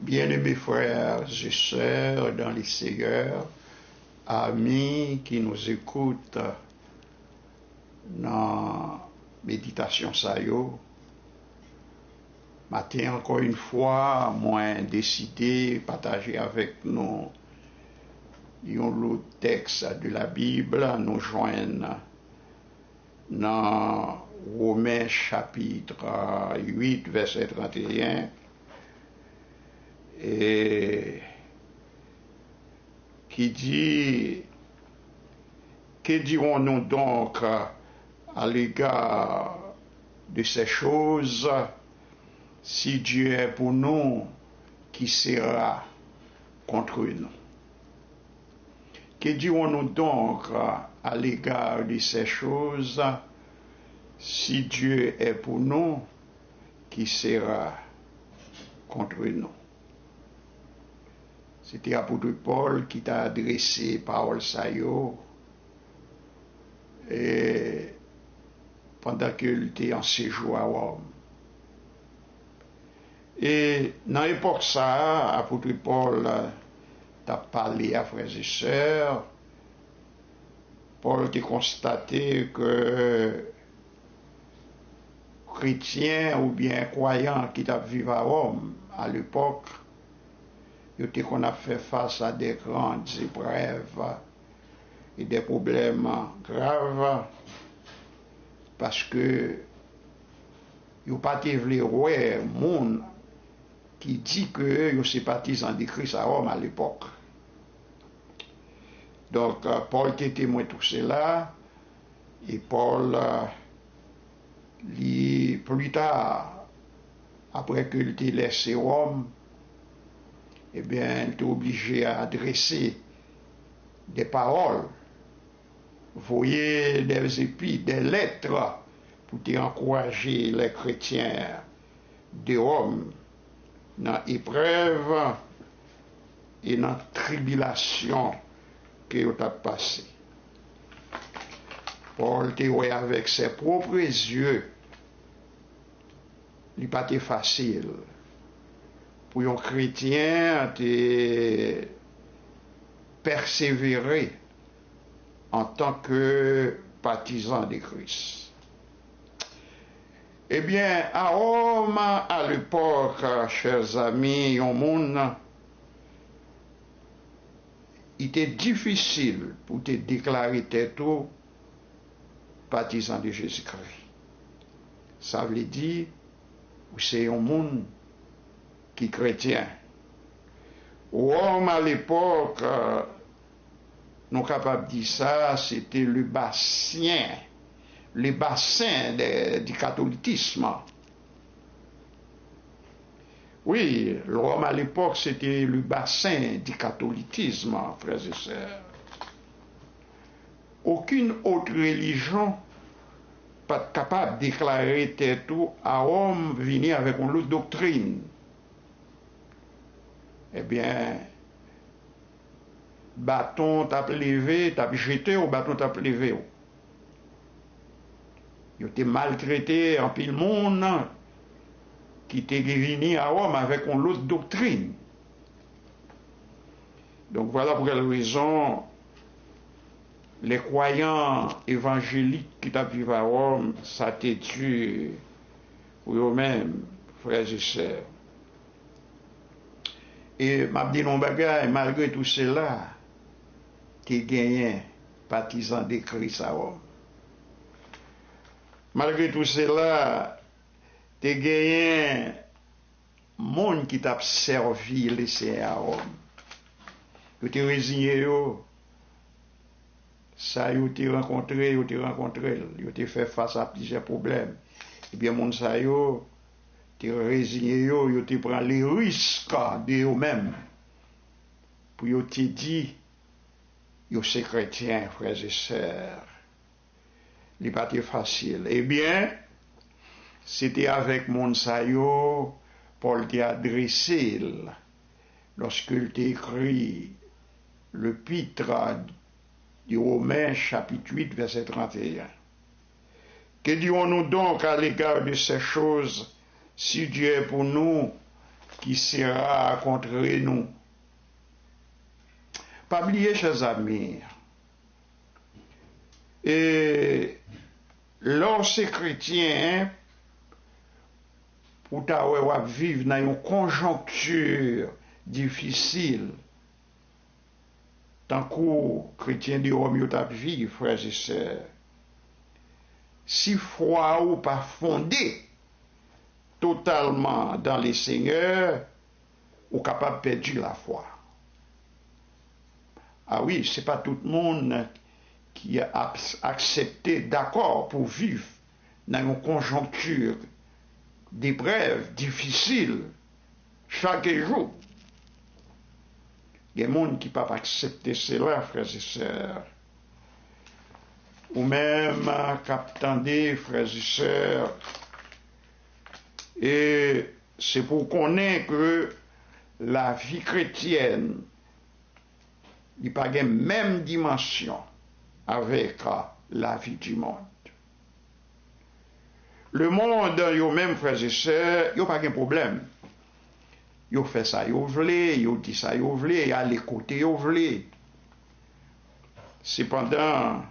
Bien-aimés frères et sœurs dans les Seigneurs, amis qui nous écoutent dans méditation sayo, matin encore une fois, moi décidé partager avec nous un texte de la Bible, nous joignent dans Romains chapitre 8, verset 31, et qui dit: que dirons-nous donc à l'égard de ces choses? Si Dieu est pour nous, qui sera contre nous? Que dirons-nous donc à l'égard de ces choses? Si Dieu est pour nous, qui sera contre nous? C'était l'apôtre Paul qui t'a adressé parole sayo et pendant qu'il était en séjour à Rome. Et dans l'époque ça, l'apôtre Paul t'a parlé à frères et sœurs. Paul t'a constaté que chrétiens ou bien croyants qui t'a vécu à Rome à l'époque, qu'on a fait face à des grandes épreuves et des problèmes graves parce que ils pas voulu voir monde qui dit que ils sont partisans de Christ à Rome à l'époque. Donc Paul était témoin de tout cela et Paul plus tard, après qu'il ait laissé Rome, eh bien, il était obligé à adresser des paroles, voyer des épîtres, des lettres pour encourager les chrétiens de Rome dans l'épreuve et dans la tribulation qu'ils ont passé. Paul était avec ses propres yeux, il n'a pas été facile pour un chrétien de persévérer en tant que partisan de Christ. Eh bien, à Rome, à l'époque, chers amis, au monde, il était difficile pour te déclarer tout partisan de Jésus-Christ. Ça veut dire que c'est un monde qui est chrétien. Rome, à l'époque, nous sommes capables de dire ça, c'était le bassin du catholicisme. Oui, Rome à l'époque, c'était le bassin du catholicisme, frères et sœurs. Aucune autre religion pas capable de déclarer tout à Rome venir avec une autre doctrine. Eh bien, bâton t'a levé, t'a jeté au bâton t'a levé. Il était maltraité en pile monde qui était venu à Rome avec une autre doctrine. Donc voilà pour quelle raison les croyants évangéliques qui vivent à Rome, ça t'est dû pour eux-mêmes, frères et sœurs. Et m'a dit non bagaille, malgré tout cela, t'es gagné partisan de Christ à Rome. Malgré tout cela, t'es gagné monde qui t'a servi laissé à Rome. Tu t'es résigné yo. Ça yo t'es rencontré, yo t'es fait face à plusieurs problèmes. Et bien monde ça yo t'es résigné yo t'es prend les risques de eux-mêmes. Pour yo t'es dit yo c'est chrétien, frères et sœurs. Il pas facile. Eh bien, c'était avec monde ça yo Paul t'a adressé lorsqu'il t'a écrit l'épître du Romains chapitre 8 verset 31. Que dirons-nous donc à l'égard de ces choses? Si Dieu est pour nous, qui qui sera contre nous. Pas oublier, chers amis, et lorsque chrétien, pour vivre dans une conjoncture difficile, tant que chrétien de Rome t'a vivre, frères et sœurs, si foi ou pas fondé totalement dans les seigneurs, ou capable de perdre la foi. Ah oui, c'est pas tout le monde qui a accepté, d'accord, pour vivre dans une conjoncture d'épreuves difficiles chaque jour. Il y a des gens qui ne peuvent pas accepter cela, frères et sœurs. Ou même, captandez, frères et sœurs, et c'est pour qu'on ait que la vie chrétienne n'a pas la même dimension avec la vie du monde. Le monde, yo même, frères et sœurs, il n'y a pas de problème. Yo fait ça, yo voulez, yo dit ça, yo voulez, à l'écouter, yo voulez. Cependant,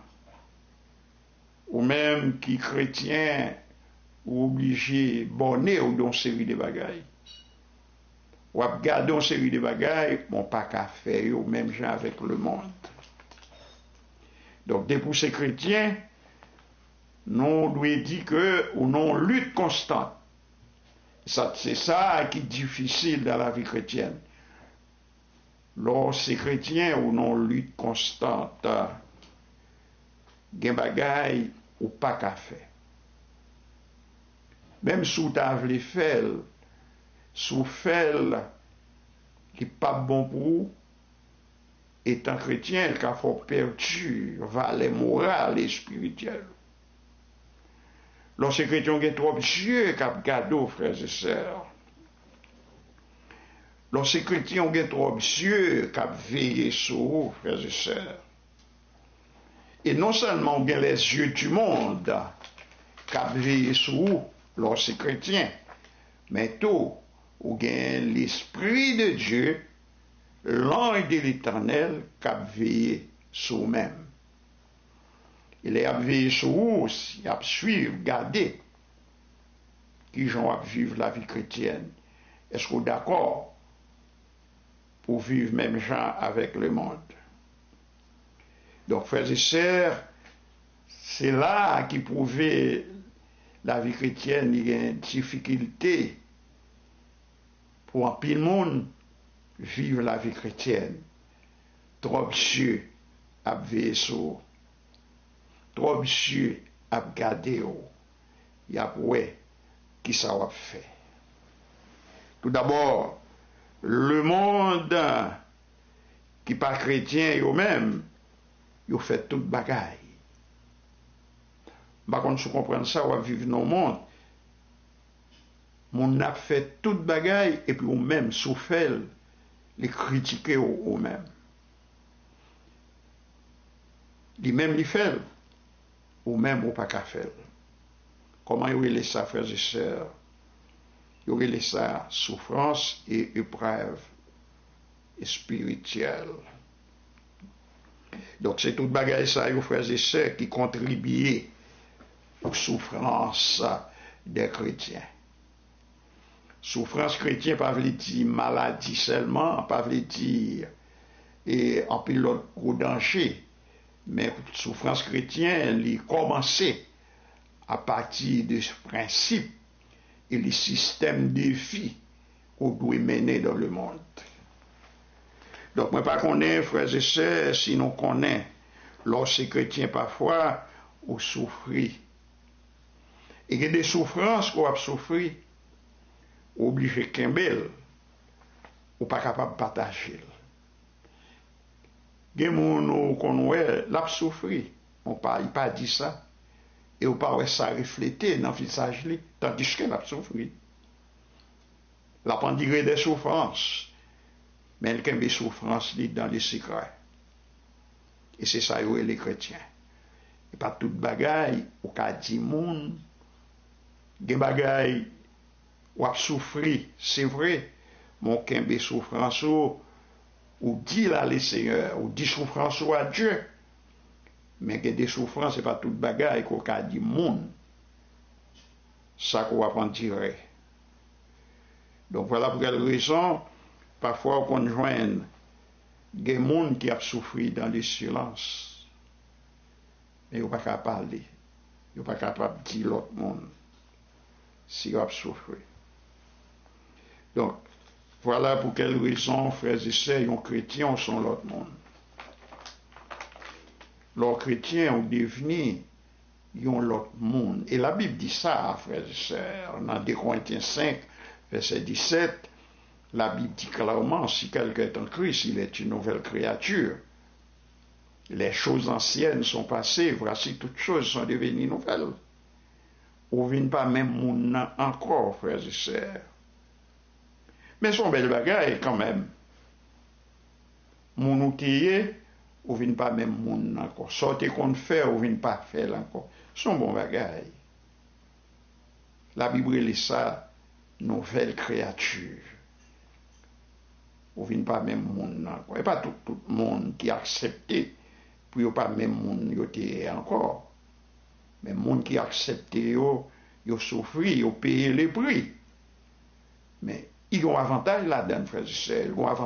ou même qui chrétien, ou obligé bonner ou dans série de bagailles. Ou à garder une série de bagailles, bon pas qu'à faire, ou même gens avec le monde. Donc, pour ces chrétiens, nous devons dire que ou non lutte constante. C'est ça qui est difficile dans la vie chrétienne. Lorsque ces chrétiens ou non lutte constante, gen bagay ou pas qu'à faire. Même si vous avez fait, si vous faites qui n'est pas bon pour vous, étant chrétien, il faut perdu valeur morale et spirituelle. Lorsque les chrétiens ont trop Dieu qui a gardé, frères et sœurs. Lorsque les chrétiens ont trop Dieu qui a veillé sur vous, frères et sœurs. Et non seulement on a les yeux du monde qui a veillé sur vous, lorsque chrétien, mais tout, on a l'Esprit de Dieu, l'ange de l'Éternel qui a veillé sur vous-même. Il a veillé sur vous, il a suivi, garder qui gens à vivre la vie chrétienne. Est-ce que vous êtes d'accord pour vivre même gens avec le monde? Donc, frères et sœurs, c'est là qui prouvait la vie chrétienne, il y a une difficulté pour un pile monde vivre la vie chrétienne. Trop Dieu a veillé sur, trop Dieu a gardé, il y a ouais qui ça va faire. Tout d'abord, le monde qui n'est pas chrétien eux-mêmes, ils fait toute bagaille. Par contre, si vous comprenez ça, on va vivre dans le monde. On a fait toute bagaille et puis on même souffert, les critiquer eux-mêmes. Les mêmes les fait, ou même ou pas qu'à faire. Comment ils laissent ça, frères et sœurs? Ils laissent ça souffrance et épreuve spirituelle. Donc c'est toute bagaille ça, frères et sœurs, qui contribuent aux souffrances des chrétiens. Souffrance chrétienne, pas veut dire maladie seulement, pas veut dire et en pilote gros danger, mais souffrance chrétienne, il commençait à partir de ce principe et le système de vie qu'on doit mener dans le monde. Donc, moi, pas connais, frères et sœurs, si nous connaissons, lorsque chrétiens parfois, ou souffrir. Et il y a des souffrances qu'on a souffrir, obligé qu'un ou pas capable de partager. Il y a des gens qu'on a souffrir, on ne pas dit ça, et on ne pas ça refléter dans le visage, tandis qu'elle a souffrir. La pandémie des souffrances, mais elle a des souffrances dans les secrets. Et c'est ça, les chrétiens. Et pas toute bagaille, ou qu'a dit des bagailles, ou a souffrir, c'est vrai, mon kembe souffrance ou dit là les Seigneur, ou dit souffrance à Dieu. Mais que des souffrances, c'est pas toute bagaille qu'on a dit monde. Ça qu'on va en tirer. Donc voilà pour quelle raison, parfois on conjoint des gens qui ont souffert dans le silence. Mais ils ne sont pas capables de parler. Ils ne sont pas capables de dire l'autre monde si ils ont souffert. Donc, voilà pour quelle raison, frères et sœurs, les chrétiens sont l'autre monde. Les chrétiens ont devenu l'autre monde. Et la Bible dit ça, frères et sœurs, dans 2 Corinthiens 5, verset 17, la Bible dit clairement, si quelqu'un est en Christ, il est une nouvelle créature. Les choses anciennes sont passées, voici toutes choses sont devenues nouvelles. Ou vient pas même monde encore, frères et sœurs. Mais son bel bagaille quand même. Mon outil, ou vient pas même monde encore. Sortez qu'on fait, ou vient pas faire encore. Son bon bagaille. La Bible est ça, nouvelle créature. Ou vient pas même monde encore. Et pas tout le monde qui a accepté, puis pas même monde qui encore. Mais le monde qui a accepté, ils souffert, ils payé les prix. Mais ils ont un avantage là-dedans, frères et sœurs.